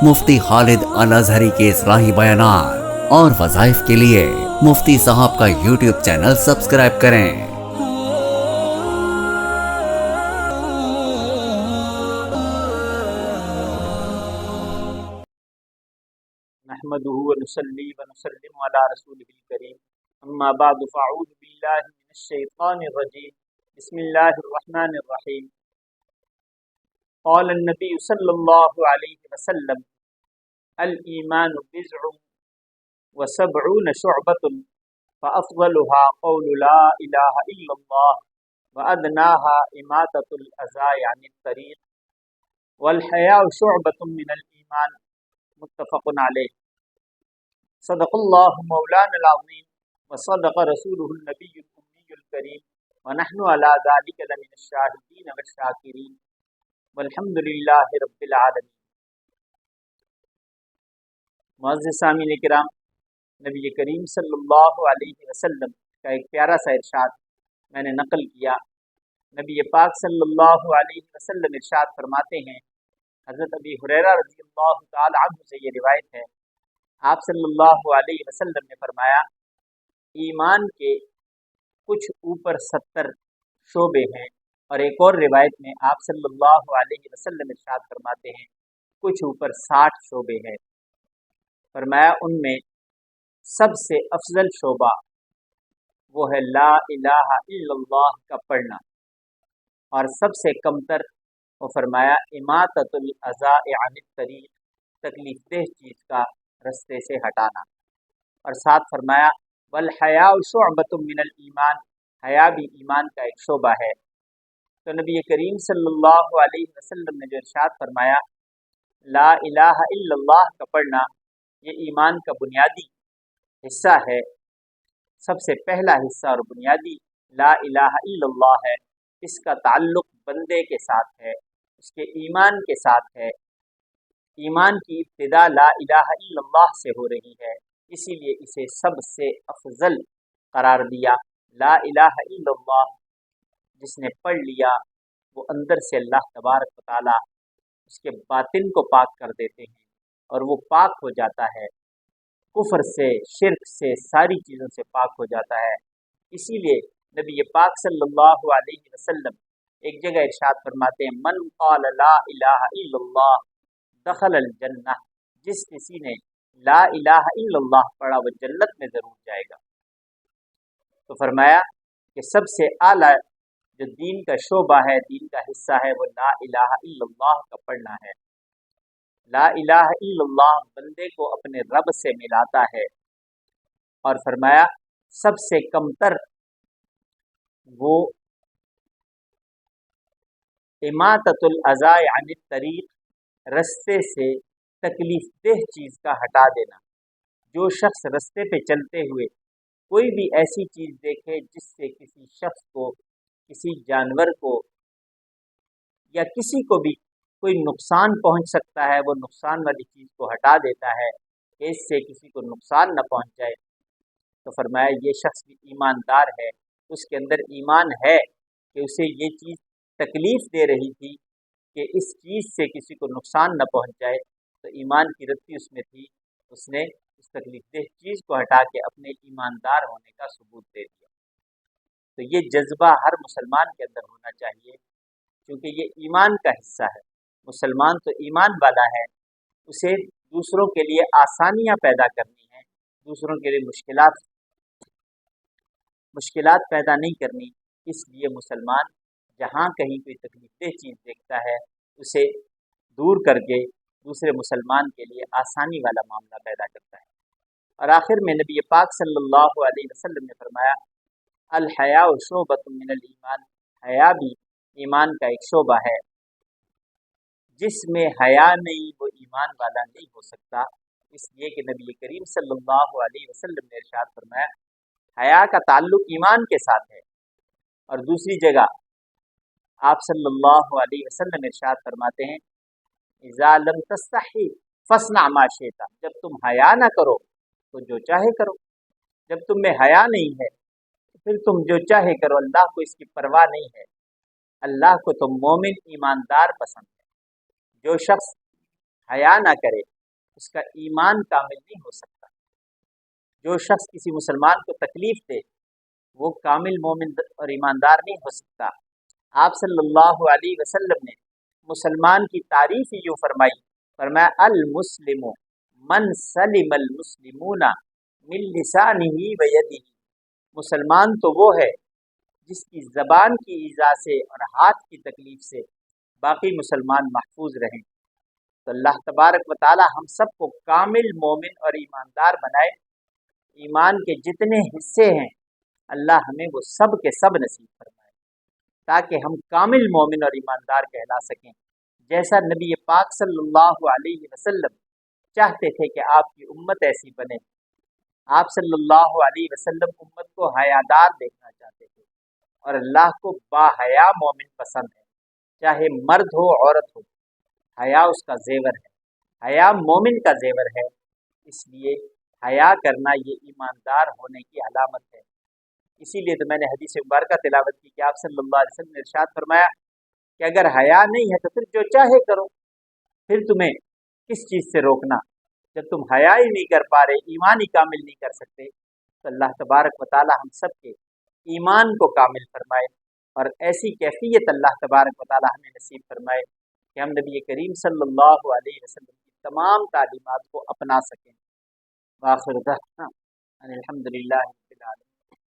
مفتی خالد الازہری کے اصلاحی بیانات اور وظائف کے لیے مفتی صاحب کا یوٹیوب چینل سبسکرائب کریں۔ نحمده ونصلي ونسلم على رسوله الكريم اما بعد فاعوذ بالله من الشيطان الرجيم بسم الله الرحمن الرحيم قال النبي صلى الله عليه وسلم الإيمان بضع وسبعون شعبة فأفضلها قول لا إله إلا الله وأدناها إماتة الأذى عن الطريق والحياء شعبة من الإيمان متفق علیہ۔ صدق اللہ مولانا العظیم وصدق رسولہ النبی الأمی الکریم ونحن علی ذلک لمن الشاہدین والشاکرین والحمد للہ رب العالمین۔ معزز سامعین کرام، نبی کریم صلی اللہ علیہ وسلم کا ایک پیارا سا ارشاد میں نے نقل کیا۔ نبی پاک صلی اللہ علیہ وسلم ارشاد فرماتے ہیں، حضرت ابی ہریرہ رضی اللہ تعالی عنہ سے یہ روایت ہے، آپ صلی اللہ علیہ وسلم نے فرمایا، ایمان کے کچھ اوپر 70 شعبے ہیں، اور ایک اور روایت میں آپ صلی اللہ علیہ وسلم ارشاد فرماتے ہیں کچھ اوپر 60 شعبے ہیں۔ فرمایا ان میں سب سے افضل شعبہ وہ ہے لا الہ الا اللہ کا پڑھنا، اور سب سے کمتر وہ فرمایا اماطۃ الاذی عن الطریق، تکلیف دہ چیز کا رستے سے ہٹانا، اور ساتھ فرمایا والحیاء شعبۃ من الایمان، حیا بھی ایمان کا ایک شعبہ ہے۔ تو نبی کریم صلی اللہ علیہ وسلم نے جو ارشاد فرمایا لا الہ الا اللہ کا پڑھنا، یہ ایمان کا بنیادی حصہ ہے، سب سے پہلا حصہ اور بنیادی لا الہ الا اللہ ہے۔ اس کا تعلق بندے کے ساتھ ہے، اس کے ایمان کے ساتھ ہے۔ ایمان کی ابتدا لا الہ الا اللہ سے ہو رہی ہے، اسی لیے اسے سب سے افضل قرار دیا۔ لا الہ الا اللہ جس نے پڑھ لیا وہ اندر سے اللہ تبارک و تعالی اس کے باطن کو پاک کر دیتے ہیں، اور وہ پاک ہو جاتا ہے، کفر سے، شرک سے، ساری چیزوں سے پاک ہو جاتا ہے۔ اسی لیے نبی پاک صلی اللہ علیہ وسلم ایک جگہ ارشاد فرماتے ہیں من قال لا الہ الا اللہ دخل الجنہ، جس کسی نے لا الہ الا اللہ پڑھا وہ جنت میں ضرور جائے گا۔ تو فرمایا کہ سب سے اعلیٰ جو دین کا شعبہ ہے، دین کا حصہ ہے، وہ لا الہ الا اللہ کا پڑھنا ہے۔ لا الہ الا اللہ بندے کو اپنے رب سے ملاتا ہے، اور فرمایا سب سے کمتر وہ اماطۃ الاذی عن الطریق، رستے سے تکلیف دہ چیز کا ہٹا دینا۔ جو شخص رستے پہ چلتے ہوئے کوئی بھی ایسی چیز دیکھے جس سے کسی شخص کو، کسی جانور کو یا کسی کو بھی کوئی نقصان پہنچ سکتا ہے، وہ نقصان والی چیز کو ہٹا دیتا ہے کہ اس سے کسی کو نقصان نہ پہنچ جائے، تو فرمایا یہ شخص بھی ایماندار ہے، اس کے اندر ایمان ہے کہ اسے یہ چیز تکلیف دے رہی تھی کہ اس چیز سے کسی کو نقصان نہ پہنچ جائے، تو ایمان کی رتی اس میں تھی، اس نے اس تکلیف دہ چیز کو ہٹا کے اپنے ایماندار ہونے کا ثبوت دے دیا۔ تو یہ جذبہ ہر مسلمان کے اندر ہونا چاہیے، کیونکہ یہ ایمان کا حصہ ہے۔ مسلمان تو ایمان والا ہے، اسے دوسروں کے لیے آسانیاں پیدا کرنی ہیں، دوسروں کے لیے مشکلات پیدا نہیں کرنی۔ اس لیے مسلمان جہاں کہیں کوئی تکلیف دہ چیز دیکھتا ہے اسے دور کر کے دوسرے مسلمان کے لیے آسانی والا معاملہ پیدا کرتا ہے۔ اور آخر میں نبی پاک صلی اللہ علیہ وسلم نے فرمایا الحیاء شعبۃ من الایمان، حیا بھی ایمان کا ایک شعبہ ہے۔ جس میں حیا نہیں وہ ایمان والا نہیں ہو سکتا، اس لیے کہ نبی کریم صلی اللہ علیہ وسلم نے ارشاد فرمایا حیا کا تعلق ایمان کے ساتھ ہے۔ اور دوسری جگہ آپ صلی اللہ علیہ وسلم ارشاد فرماتے ہیں اذا لم تستحی فاصنع ما شئت، جب تم حیا نہ کرو تو جو چاہے کرو۔ جب تم میں حیا نہیں ہے تو پھر تم جو چاہے کرو، اللہ کو اس کی پرواہ نہیں ہے۔ اللہ کو تو مومن ایماندار پسند ہے۔ جو شخص حیا نہ کرے، اس کا ایمان کامل نہیں ہو سکتا۔ جو شخص کسی مسلمان کو تکلیف دے وہ کامل مومن اور ایماندار نہیں ہو سکتا۔ آپ صلی اللہ علیہ وسلم نے مسلمان کی تعریف ہی یوں فرمائی، فرمایا المسلم من سلم المسلمون من لسانہ و یدہ، مسلمان تو وہ ہے جس کی زبان کی ایذا سے اور ہاتھ کی تکلیف سے باقی مسلمان محفوظ رہیں۔ تو اللہ تبارک و تعالی ہم سب کو کامل مومن اور ایماندار بنائے۔ ایمان کے جتنے حصے ہیں اللہ ہمیں وہ سب کے سب نصیب فرمائے تاکہ ہم کامل مومن اور ایماندار کہلا سکیں، جیسا نبی پاک صلی اللہ علیہ وسلم چاہتے تھے کہ آپ کی امت ایسی بنے۔ آپ صلی اللہ علیہ وسلم امت کو حیادار دیکھنا چاہتے تھے، اور اللہ کو باحیا مومن پسند ہے، چاہے مرد ہو عورت ہو، حیا اس کا زیور ہے، حیا مومن کا زیور ہے۔ اس لیے حیا کرنا یہ ایماندار ہونے کی علامت ہے۔ اسی لیے تو میں نے حدیث مبارکہ تلاوت کی کہ آپ صلی اللہ علیہ وسلم نے ارشاد فرمایا کہ اگر حیا نہیں ہے تو پھر جو چاہے کرو، پھر تمہیں کس چیز سے روکنا؟ جب تم حیا ہی نہیں کر پا رہے، ایمان ہی کامل نہیں کر سکتے، تو اللہ تبارک و تعالی ہم سب کے ایمان کو کامل فرمائے، اور ایسی کیفیت اللہ تبارک و تعالی ہمیں نصیب فرمائے کہ ہم نبی کریم صلی اللہ علیہ وسلم کی تمام تعلیمات کو اپنا سکیں۔ وآخر دعوانا ان الحمد للہ